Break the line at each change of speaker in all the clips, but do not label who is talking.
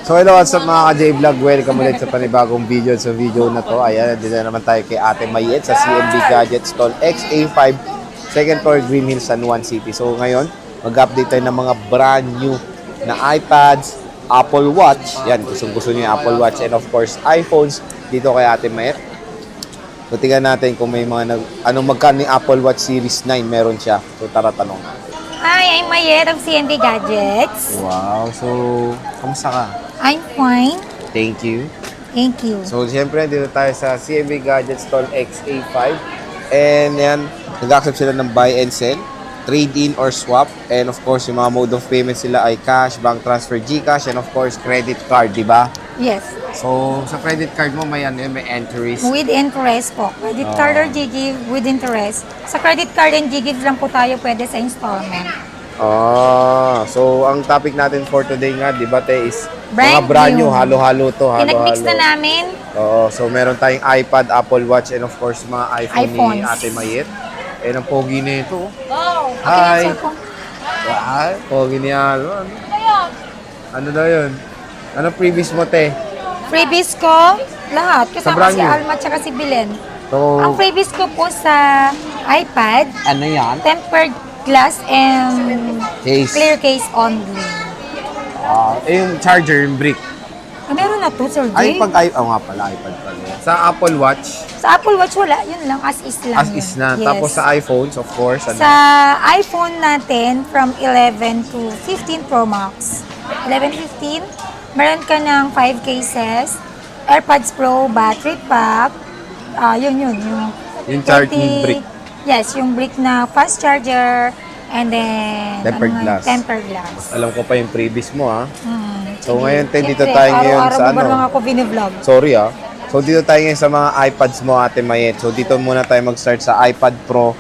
So hello, what's up mga ka-J-Vlog? Welcome ulit sa panibagong video. Sa video na to, ayan, dito na naman tayo kay Ate Mayet sa CMB Gadgets Stall XA5, second floor, Green Hills, San Juan City. So ngayon, mag-update tayo ng mga brand new na iPads, Apple Watch. Yan, gusto niyo yung Apple Watch and of course, iPhones dito kay Ate Mayet. So tingnan natin kung may mga magkano yung Apple Watch Series 9 meron siya. So tara tanong.
Hi, I'm Mayet of CND Gadgets.
Wow, so kamusta ka?
I'm fine.
Thank you.
Thank you.
So, siyempre, dito tayo sa CMB Gadgets Stall XA5. And yan, nag-accept sila ng buy and sell, trade-in or swap. And of course, yung mga mode of payment sila ay cash, bank transfer, GCash, and of course, credit card, di ba?
Yes.
So, sa credit card mo, may entries.
With interest po. Credit card or GGive with interest. Sa credit card and GGive lang po tayo pwede sa installment.
So, ang topic natin for today nga, di ba, te, is mga
Brand
brand new,
new.
halo-halo to,
Pinag-mix
halo-halo.
na namin.
Oo, so meron tayong iPad, Apple Watch, and of course, mga iPhone ni
iPhones.
Ate Mayet. And ang pogi na ito.
Wow.
Hi.
Okay, so,
Wow, pogi ni Alma. Ano daw yun? Ano previous mo, te?
freebies ko, lahat.
Sa
Kasama
brand
si
new.
Alma at si Belen.
So,
Ang freebies ko po sa iPad,
ano yan?
tempered glass and
Case.
clear case only.
Yung charger, yung brick.
Meron na to, Sir
Ay,
Jay.
nga pala, iPad pala. Sa Apple Watch,
Sa Apple Watch wala, yun lang, as is lang
as
yun.
is na.
Yes.
Tapos sa iPhones, of course, ano?
Sa iPhone natin, from 11 to 15 Pro Max. 11, 15, meron ka ng 5 cases, AirPods Pro, battery pack, yung
Yung charge
20
yung brick.
Yes, yung brick na fast charger, and then
Tempered glass.
Tempered glass.
Alam ko pa yung previous mo, ha? So,
Sige.
ngayon, te, dito
Siyempre,
tayo ngayon
araw-araw
sa
mo ba
ano?
naman ako bini-vlog?
Sorry, ah. So, dito tayo ngayon sa mga iPads mo, Ate Mayet. So, dito muna tayo mag-start sa iPad Pro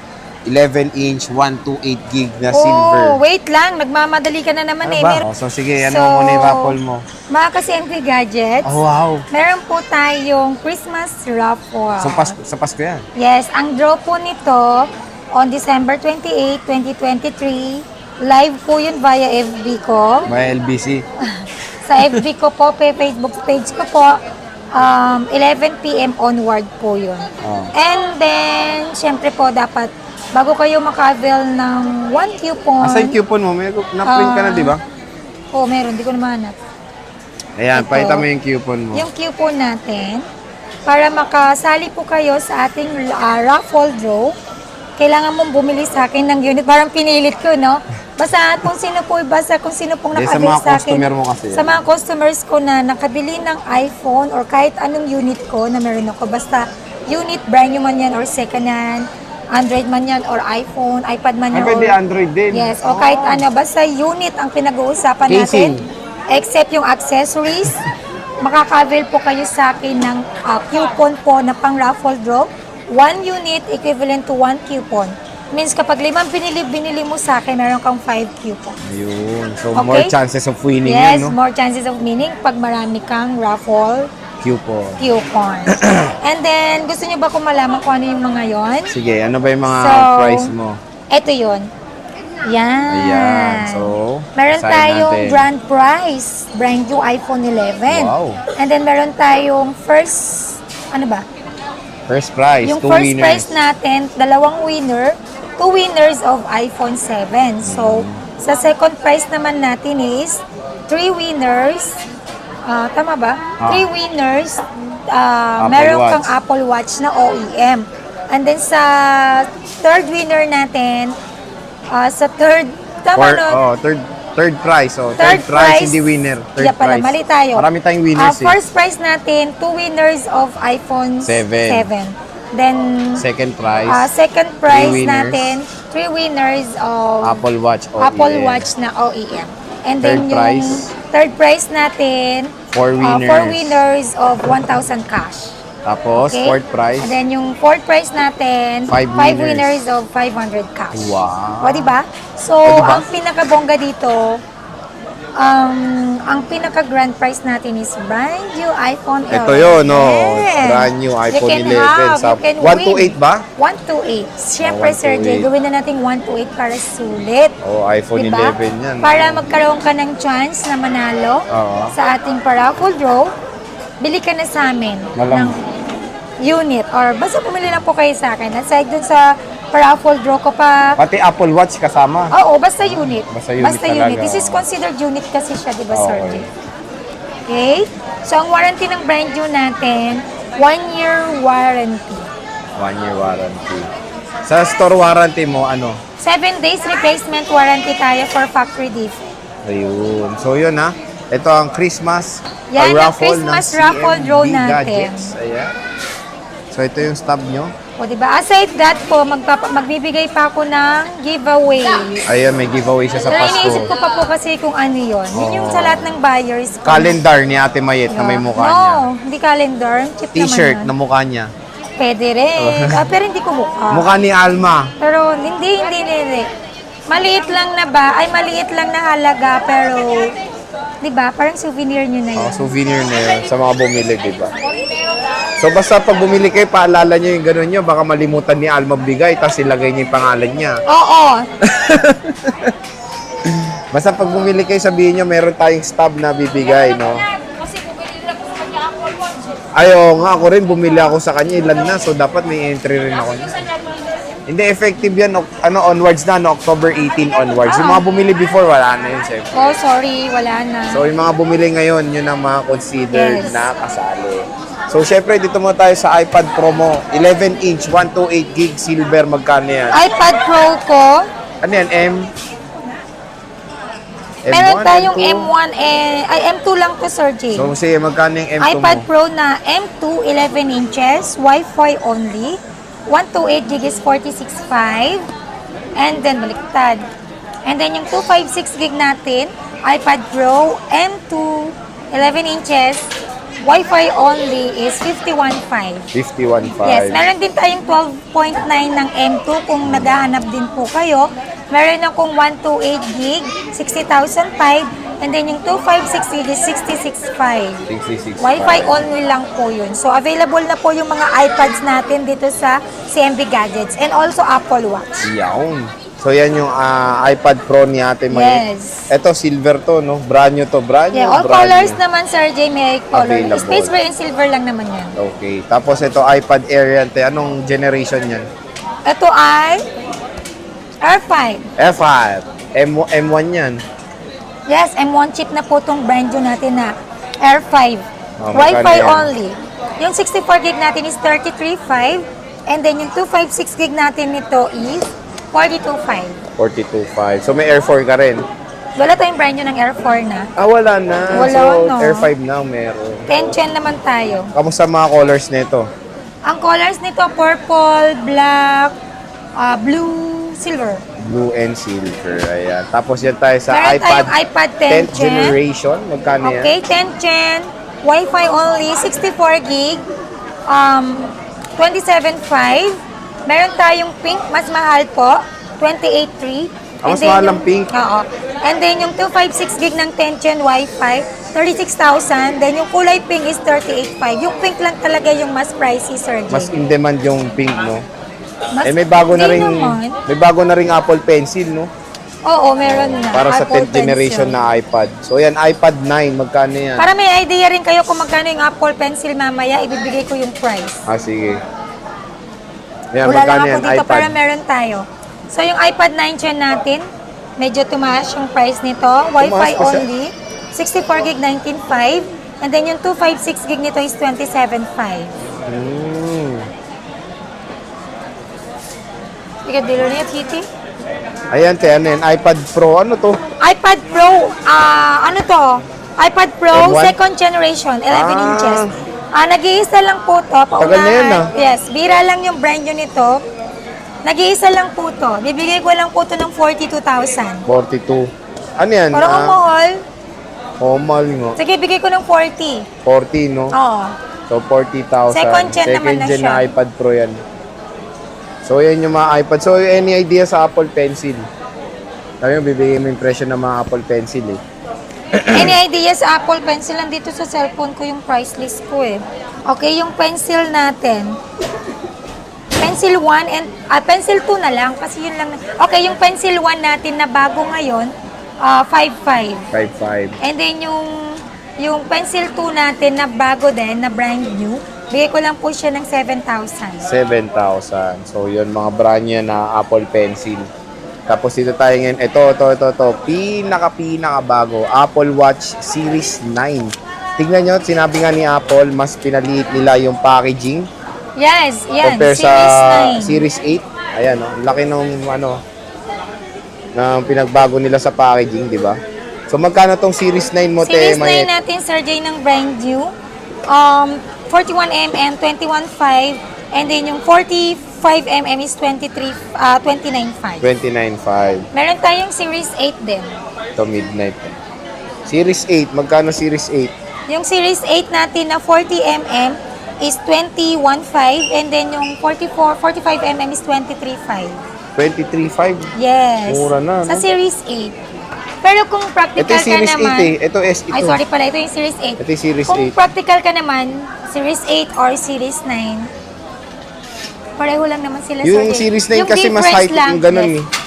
11-inch, 128 gig na silver.
Oh, wait lang. Nagmamadali ka na naman
Ano
eh.
ba? So, sige, ano
So,
muna yung raffle mo?
Mga ka-CND Gadgets,
Oh, wow.
meron po tayong Christmas raffle.
So, sa Pasko yan.
Yes, ang draw po nito on December 28, 2023. Live po yun via FB ko.
May LBC.
Sa FB ko po, Facebook page ko po, 11 p.m. onward po yun.
Oh.
And then, syempre po, dapat bago kayo maka-avail ng 1 coupon.
Asa yung coupon mo? May na-print ka na, di ba?
Oo, meron. Di ko na mahanap.
Ayan,
Ito.
pakita mo yung coupon mo.
Yung coupon natin, para makasali po kayo sa ating raffle draw, kailangan mong bumili sa akin ng unit. Parang pinilit ko, no? Basta kung sino po, kung sino pong
Sa
nakabili
mga
sa akin.
customer mo kasi.
Sa mga customers ko na nakabili ng iPhone or kahit anong unit ko na meron ako. Basta unit, brand new man yan or second hand, Android man yan or iPhone, iPad man
Ay,
yan.
pwede
or-
Android din.
Yes, o kahit ano, basta unit ang pinag-uusapan
Casing.
natin. Except yung accessories, makaka-avail po kayo sa akin ng coupon po na pang raffle draw. 1 unit equivalent to 1 coupon. Means kapag 5 binili mo sa akin, meron kang 5 coupon.
Ayun. So,
Okay.
more chances of winning
Yes,
yan, no?
more chances of winning pag marami kang raffle
Coupon.
coupon. And then, gusto niyo ba kung malaman kung ano yung mga yon?
Sige, ano ba yung mga
So,
price mo?
Ito yon. Yan.
Ayan. So,
meron
basahin
tayong
natin.
grand prize, brand new iPhone 11.
Wow.
And then meron tayong first, ano ba?
First prize,
Yung
2
first
winners.
prize natin, 2 winner, 2 winners of iPhone 7. So, sa second prize naman natin is 3 winners. Tama ba? 3 winners. Meron
Watch.
kang Apple Watch na OEM. And then sa third winner natin, sa third, tama no?
Third prize. Oh,
Third prize,
hindi winner. Third
yeah pala,
prize.
mali tayo.
Marami tayong winners
First prize natin, 2 winners of iPhone 7. Then,
Second prize,
second prize
winners.
natin, 3 winners of
Apple Watch OEM.
Apple Watch na OEM. And
Third
then yung
prize.
third prize natin,
4 winners.
4 winners of 1,000 cash.
Tapos,
Okay?
fourth prize.
And then yung fourth prize natin, 5
5
winners of 500 cash.
Wow.
O, diba? So,
O, diba?
ang pinakabongga dito, Ang pinaka-grand prize natin is brand new iPhone 11.
Ito yun, no?
Yes.
Brand new iPhone
You can
11.
have,
Sa
you can
128 ba?
128. Siyempre, Sir
128.
Jay, gawin na natin 128 para sulit.
Oh, iPhone
Diba?
11 yan.
Para magkaroon ka ng chance na manalo
Oo.
sa ating paraffle draw, bili ka na sa amin
Malam-
ng unit or basta pumili lang po kayo sa akin. Aside dun sa paraffle draw ko pa,
Pati Apple Watch kasama.
oo, basta unit.
Basta unit talaga,
This is
oo.
considered unit kasi siya, di ba,
Oo.
Sir Jay? Okay? So, ang warranty ng brand new natin, 1-year warranty.
1-year warranty. Sa store warranty mo, ano?
7 days replacement warranty tayo for factory defect.
Ayun. So, yun ha. Ito ang Christmas
Yan, ang
raffle
Christmas
ng
raffle
CMB
draw natin.
Gadgets. Ayan. So, ito yung stub nyo.
O, di ba? Aside that po, magbibigay pa ako ng giveaway.
Ayan, may giveaway siya sa
Pero iniisip ko
Pasko.
pa po kasi kung ano yun. Yun yung
Oo.
sa lahat ng buyers ko.
Calendar ni Ate Mayet na may mukha
no,
niya.
hindi calendar. Cute
T-shirt
naman
na
yun.
mukha niya.
Pwede rin. Pero hindi ko mukha.
Mukha ni Alma.
Pero hindi. Maliit lang na halaga, pero, di ba, parang souvenir nyo na yun.
Oh, souvenir na yun sa mga bumili, di ba? So, basta pag bumili kayo, paalala nyo yung gano'n nyo. Baka malimutan ni Alma bigay, tapos ilagay niya yung pangalan niya.
Oo.
Basta pag bumili kayo, sabihin nyo, meron tayong stub na bibigay, no?
Kasi bumili lang sa kanya Apple Watch.
Ayo nga, ako rin, bumili ako sa kanya, ilan na. So, dapat may entry rin ako niya. Hindi, effective yan, onwards na, no? October 18 onwards. Yung mga bumili before, wala na yun, syempre.
Oh, sorry, wala na.
So, yung mga bumili ngayon, yun ang mga considered
Yes.
na kasali. So, syempre, dito mo tayo sa iPad Pro mo. 11-inch, 128 gig silver, magkano yan?
iPad Pro ko,
Ano yan,
meron tayong
M2?
M1 M2 lang to, Sir Jay.
So, sige, magkano yung M2
iPad
mo?
Pro na M2, 11 inches, Wi-Fi only. 128 gig is 46.5. And then, baliktad. And then, yung 256 gig natin, iPad Pro, M2, 11 inches, Wi-Fi only is 51.5.
51.5.
Yes, meron din tayong 12.9 ng M2 kung naghahanap din po kayo. Meron akong 128 gig, 60,005. And then yung 256 gig is 66.5.
66.5.
Wi-Fi only lang po yun. So, available na po yung mga iPads natin dito sa CMB Gadgets and also Apple Watch.
Yawn. So, yan yung iPad Pro ni Ate May.
Yes.
Ito, silver to, no? Brand new to. Brand new,
Yeah, all
brand
colors
new.
naman, Sir Jay, may color.
Available.
Space gray and silver lang naman yan.
Okay. Tapos, ito, iPad Air yan. Te. Anong generation yan?
Ito ay R5.
F5. M1 yan.
Yes, M1 chip na po itong brand new natin na R5.
Oh,
Wi-Fi
magkano yan?
only. Yung 64 gig natin is 33.5. And then yung 256 gig natin nito is 42.5.
42.5. So, may Air 4 ka rin.
Wala tayong brand new ng R4 na.
Wala na.
Wala
so,
na.
Air 5 na meron.
10 chen naman tayo.
Kamusta mga colors nito?
Ang colors nito, purple, black, blue, silver.
Blue and silver. Ayan. Tapos yan tayo sa
Meron
iPad
tayong iPad 10
10th
Gen.
generation. Magkano yan?
Okay, 10 chen, Wi-Fi only, 64 gig, 27.5. Meron tayong pink, mas mahal po, 28.3.
Ah, mas
And then
mahal
yung-
ang pink?
Oo. And then yung 256 gig ng 10 Gen Wi-Fi, 36,000. Then yung kulay pink is 38.5. Yung pink lang talaga yung mas pricey, Sir Jay.
Mas in demand yung pink, no?
Mas-
May bago na
hindi
ring
naman.
may bago na ring Apple Pencil, no?
Oo, meron na.
Para sa
Apple
10th generation
Pencil.
na iPad. So yan, iPad 9, magkano yan?
Para may idea rin kayo kung magkano yung Apple Pencil mamaya, ibibigay ko yung price.
Sige. Yan,
Wala lang
magkano
ako
yan,
dito
iPad?
para meron tayo. So yung iPad 9 Gen natin, medyo tumaas yung price nito. Wi-Fi
Tumaas pa siya?
only, 64 gig 19.5. And then yung 256 gig nito is 27.5. Ika dilo niya, Titi?
Ayan, te, ano yan? iPad Pro, ano to?
iPad Pro, ano to? iPad Pro,
M1?
second generation, 11
Ah.
inches. Nag-iisa lang po to.
Tagal na yan,
Yes, bira lang yung brand new nito. Nag-iisa lang po to. Bibigay ko lang po to ng 42,000.
42. Ano yan?
Parang ang mahal.
Mahal nga.
Sige, bigay ko ng 40.
40, no?
Oo.
So, 40,000.
Second gen naman na
gen
siya.
na iPad Pro yan. So, yan yung mga iPad. So, any idea sa Apple Pencil? Sabi mo, bibigyan mo yung presyo ng mga Apple Pencil, eh.
Any ideas, Apple Pencil? Nandito sa cellphone ko yung price list ko eh. Okay, yung pencil natin. Pencil 1 and pencil 2 na lang kasi yun lang. Okay, yung pencil 1 natin na bago ngayon, 5.5.
5.5.
And then yung pencil 2 natin na bago din, na brand new, bigay ko lang po siya ng 7,000.
7,000. So, yun mga brand niya na Apple Pencil. Tapos dito tayo ngayon, ito. Pinaka bago. Apple Watch Series 9. Tingnan nyo, sinabi nga ni Apple, mas pinaliit nila yung packaging.
Yes, yan.
Compare sa
Series 9.
Series 8. Ayan, laki ng ng pinagbago nila sa packaging, di ba? So, magkano tong Series 9 mo,
Series 9
Mayet?
natin, Sir Jay, ng brand new. 41mm, 21.5. And then yung 45mm is 29.5.
29.5.
Meron tayong Series 8 din.
Ito, midnight. Series 8, magkano Series 8?
Yung Series 8 natin na 40mm is 21.5. And then yung 45mm is 23.5.
23.5?
Yes.
Mura na,
Sa
no?
Series 8. Pero kung
Ito
practical
yung Series
ka naman...
8 eh. Ito S2.
Ay, sorry pala. Ito yung Series 8.
Ito yung Series
Kung
8.
practical ka naman, Series 8 or Series 9, pareho lang naman sila.
Yung
Sir.
Series 9
Yung
kasi mas
difference
high-tech
lang,
yung ganun
yes.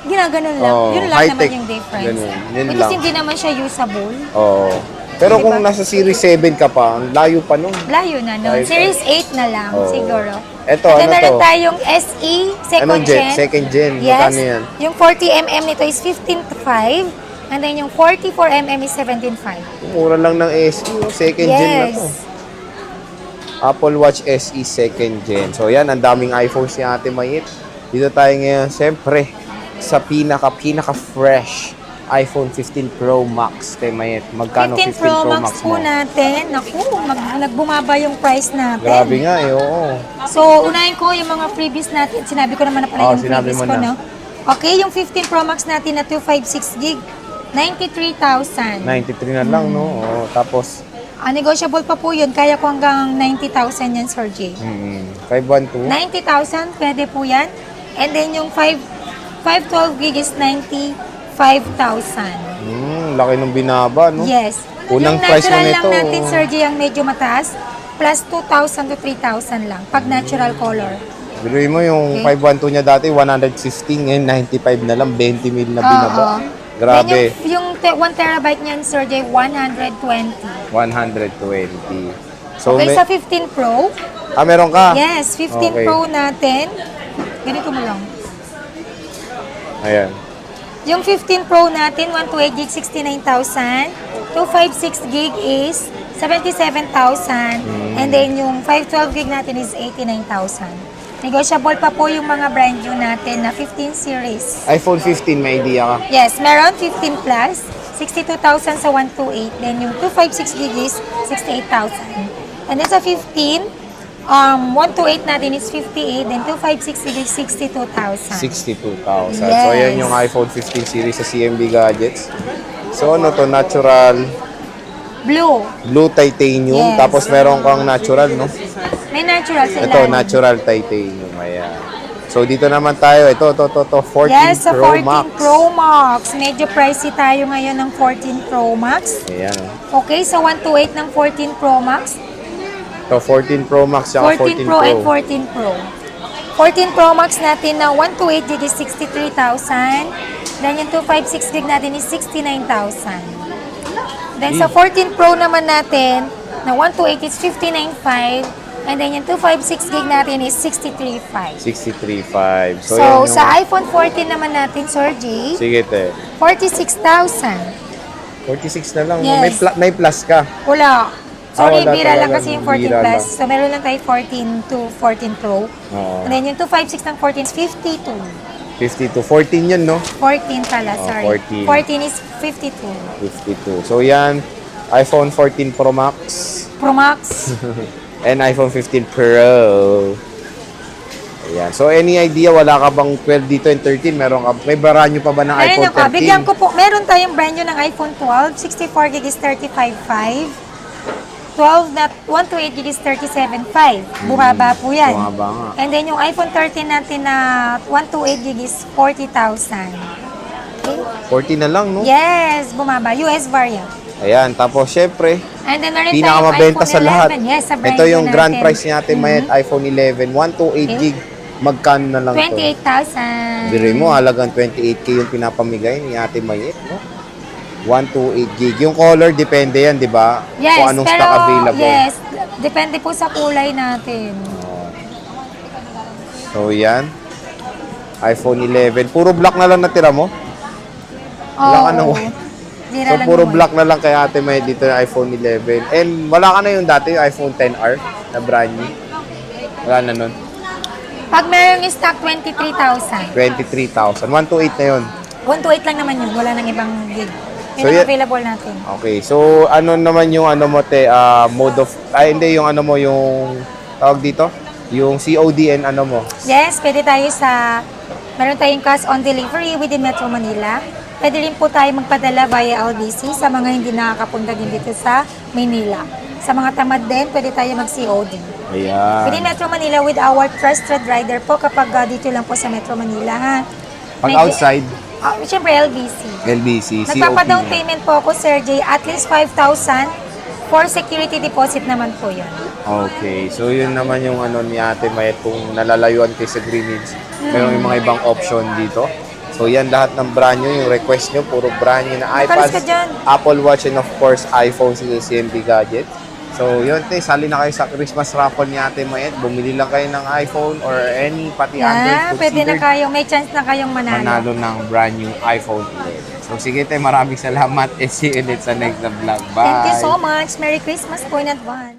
Ginaganon lang.
Oo,
Yun lang
high-tech.
naman yung difference.
Ganun, yun
Because
lang.
hindi naman siya usable.
Oo. Pero
Diba?
kung nasa Series 7 ka pa, ang layo pa nun.
Layo na nun.
Layo pa.
Series 8 na lang,
Oo.
siguro.
Ito,
And then
ano
meron
to?
tayong SE, second
Anong gen?
gen.
Second gen.
Yes.
Magkano yan?
Yung 40mm nito is 15.5. And then yung 44mm is 17.5.
Mura lang ng SE. Second gen na to.
Yes.
Apple Watch SE second gen. So yan, ang daming iPhones ni Ate Mayet. Dito tayo ngayon, siyempre, sa pinaka-fresh iPhone 15 Pro Max kay Mayet. Magkano
15
15
Pro Max po
mo?
natin. Naku, nagbumaba yung price natin.
Grabe nga eh, oo.
So, unahin ko yung mga freebies natin. Sinabi ko naman na pala yung
sinabi
freebies
mo
ko,
na.
no? Okay, yung 15 Pro Max natin na 256 gig, 93,000.
93 na lang, no? Oo, tapos,
Negotiable pa po yun. Kaya ko hanggang 90,000 yan, Sir Jay.
512.
90,000, pwede po yan. And then yung 512 gig is 95,000.
Laki nung binaba, no?
Yes.
Unang
yung
price mo
natural
nito.
lang natin, Sir Jay, ang medyo mataas, plus 2,000 to 3,000 lang, pag natural color.
Biruin mo yung
Okay.
512 niya dati, 115, ngayon 95 na lang, 20 mil na binaba.
Oo.
Grabe.
Then yung 1 terabyte niyan, Sir Jay, 120.
120. So,
Okay, sa 15 Pro,
meron ka?
yes, 15
Okay.
Pro natin, ganito mo lang.
Ayan.
Yung 15 Pro natin, 128 gig, 69,000. 256 gig is 77,000. And then yung 512 gig natin is 89,000. Negotiable pa po yung mga brand new natin na 15 series.
iPhone 15, may idea ka?
Yes, meron 15 plus, 62,000 sa 128. Then yung 256 gig is 68,000. And then sa 15, 128 natin is 58, then 256 gig is 62,000.
62,000. So,
Yes.
ayan yung iPhone 15 series sa CMB Gadgets. So, ano to? Natural
Blue.
blue titanium.
Yes.
Tapos, meron kang natural, no?
May natural sa
Ito,
ilalim.
natural titanium. Ayan. So, dito naman tayo. Ito, 14
Yes, sa
Pro
14
Max.
Pro Max. Medyo pricey tayo ngayon ng 14 Pro Max.
Ayan.
Okay, sa 128 ng 14 Pro Max.
Ito, 14 Pro Max, saka
14 Pro and 14 Pro. 14 Pro Max natin na 128 gig is 63,000. Then yung 256 gig natin is 69,000. Then sa 14 Pro naman natin, na 128 is 59,500. And then yung 256 gig natin is 63,500.
63.5.
So,
yan yung-
sa iPhone 14 naman natin, Sir G,
Sige, te.
46,000.
46 na lang.
Yes.
May plus ka.
Wala. Sorry,
wala
bira lang
talaga.
kasi yung 14
Bira
Plus.
lang.
So, meron lang tayo 14 to 14 Pro.
Oo.
And then yung 256 ng 14 is 52.
52. 14 yun, no?
14 pala,
Oh,
sorry.
14.
14 is 52.
52. So, yan. iPhone 14 Pro Max
Pro Max.
and iPhone 15 Pro. Ayan. So, any idea, wala ka bang 12 dito and 13? May baranyo pa ba ng
Ayun
iPhone
ako,
13?
bigyan ko po. Meron tayong brand new ng iPhone 12. 64 gig is 35,500. 12 na 128 gig is 37,500. Bumaba po yan.
Bumaba nga.
And then yung iPhone 13 natin na 128 gig is 40,000. 40.
40 na lang, no?
Yes, bumaba. US variant.
Ayan, tapos syempre,
And then meron tayong
pinakamabenta
iPhone
sa lahat.
11. Yes, sa brand
Ito yung
new
grand
natin.
price niya Ate Mayet, iPhone 11, 128 gig. Magkano na lang to?
28,000.
Biri mo, halagang 28K yung pinapamigay ni Ate Mayet, no? 128 gig. Yung color, depende yan, di ba?
Yes,
Kung anong
pero,
stock available.
yes, depende po sa kulay natin.
So, yan. iPhone 11. Puro black na lang natira mo? Wala ka nang white.
Dira
So,
lang
puro
yung
black na lang kay Ate Mayet dito yung iPhone 11. And wala ka na yung dati, yung iPhone 10R na brand new. Wala na nun.
white. Pag meron yung stock, 23,000.
23,000. 128 na yun.
128 lang naman yun. Wala nang ibang gig. Yun
So,
ang
yan-
available natin.
Okay, so ano naman yung ano mo te, mode of, hindi, yung ano mo, yung tawag dito? Yung COD and ano mo?
Yes, pwede tayo sa, meron tayong cash on delivery within Metro Manila. Pwede rin po tayo magpadala via LBC sa mga hindi nakakapunta din dito sa Manila. Sa mga tamad din, pwede tayo mag-COD.
Ayan.
Within Metro Manila with our trusted rider po kapag dito lang po sa Metro Manila. Ha?
Pag
Medyo-
outside,
Siyempre LBC.
LBC, COD
Nagpapadown
na.
payment po ako, Sir Jay, at least 5,000 for security deposit naman po yun.
Okay, so yun naman yung ano ni Ate Mayet kung nalalayuan kayo sa Green Hills. Meron yung mga ibang option dito. So yan lahat ng brand nyo, yung request nyo, puro brand nyo na
Makalas ka
iPads,
dyan.
Apple Watch, and of course, iPhone sa CMB Gadget. So yun, te, sali na kayo sa Christmas raffle ni Ate Mayet. Bumili lang kayo ng iPhone or any, pati Android
Yeah, pwede na
considered,
kayong, may chance na kayong manalo.
manalo ng brand new iPhone 11. So sige, te, maraming salamat and see you ulit sa next na vlog. Bye!
Thank you so much. Merry Christmas po in advance.